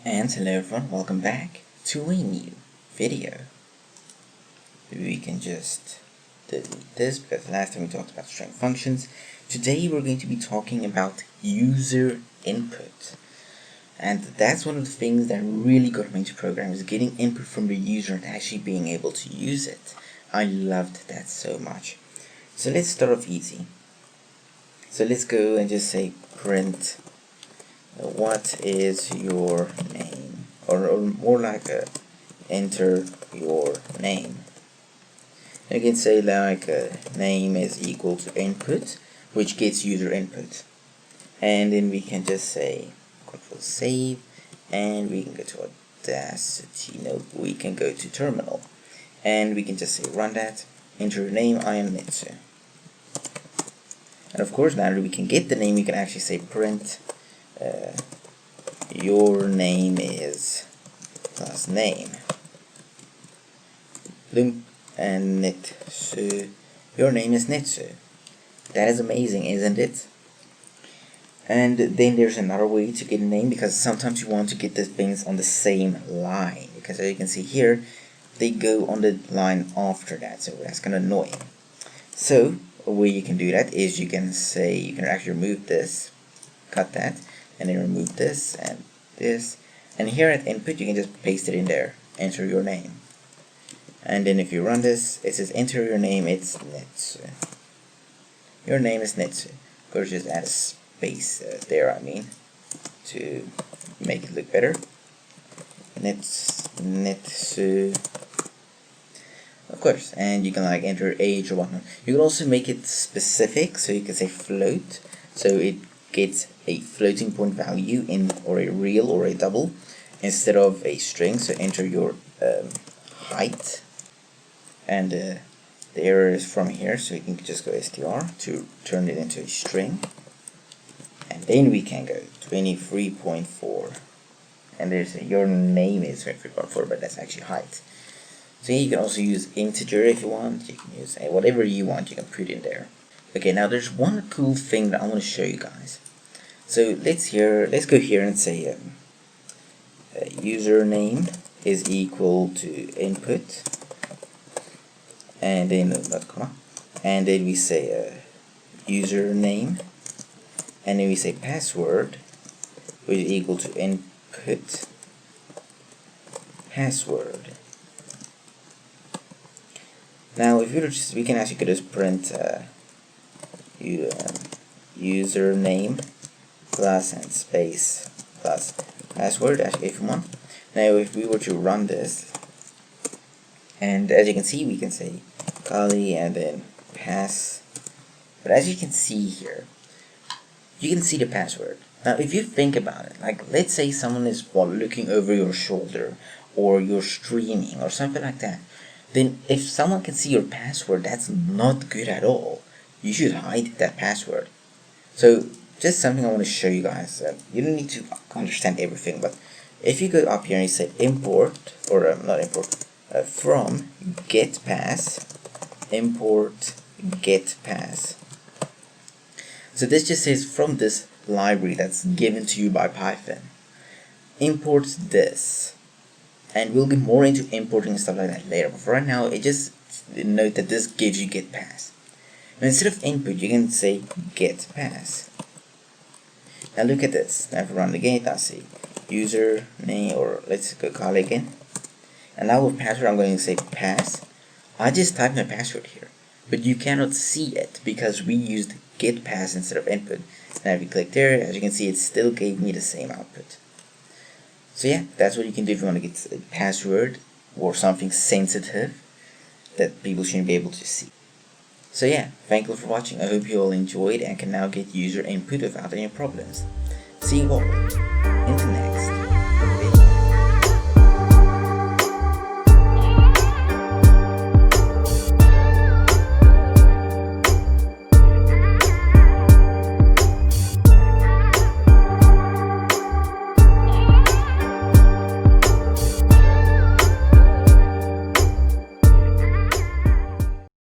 And hello everyone, welcome back to a new video. We can just delete this because last time we talked about string functions. Today we're going to be talking about user input. And that's one of the things that really got me into programming, is getting input from the user and actually being able to use it. I loved that so much. So let's start off easy. So let's go and just say print what is your name, or more like enter your name. You can say like name is equal to input, which gets user input, and then we can just say control save, and we can go to Audacity. No, we can go to terminal, and we can just say run that, enter your name, I am Netsu. And of course now that we can get the name, we can actually say print your name is plus name, boom, and Netsu, your name is Netsu. That is amazing, isn't it? And then there's another way to get a name, because sometimes you want to get the things on the same line, because as you can see here, they go on the line after that, so that's kind of annoying. So a way you can do that is you can say, you can actually remove this, cut that, and then remove this and this, and here at input you can just paste it in there, enter your name, and then if you run this, it says enter your name, it's Netsu. Your name is Netsu. Of course, just add a space there, I mean, to make it look better. Netsu, of course, and you can like enter age or whatnot. You can also make it specific, so you can say float, so it gets a floating point value in, or a real or a double, instead of a string. So enter your height, and the error is from here, so you can just go str to turn it into a string, and then we can go 23.4, and there's your name is 23.4, but that's actually height. So you can also use integer if you want. You can use whatever you want, you can put in there. Okay, now there's one cool thing that I want to show you guys. So let's go here and say username is equal to input, and then not comma, and then we say username, and then we say password, which is equal to input password. Now if we can actually just print username plus and space plus password if you want. Now if we were to run this, and as you can see, we can say Kali and then pass, but as you can see here, you can see the password. Now if you think about it, like let's say someone is looking over your shoulder, or you're streaming or something like that, then if someone can see your password, that's not good at all. You should hide that password. So just something I want to show you guys. You don't need to understand everything, but if you go up here and you say import, or not import, from get pass, import get pass. So this just says from this library that's given to you by Python, import this. And we'll get more into importing and stuff like that later, but for right now, it just note that this gives you get pass. And instead of input, you can say get pass. Now look at this. Now if we run the gate, I see username, or let's go call it again. And now with password, I'm going to say pass. I just typed my password here, but you cannot see it because we used get pass instead of input. Now if you click there, as you can see, it still gave me the same output. So yeah, that's what you can do if you want to get a password or something sensitive that people shouldn't be able to see. So yeah, thank you for watching. I hope you all enjoyed and can now get user input without any problems. See you all in the next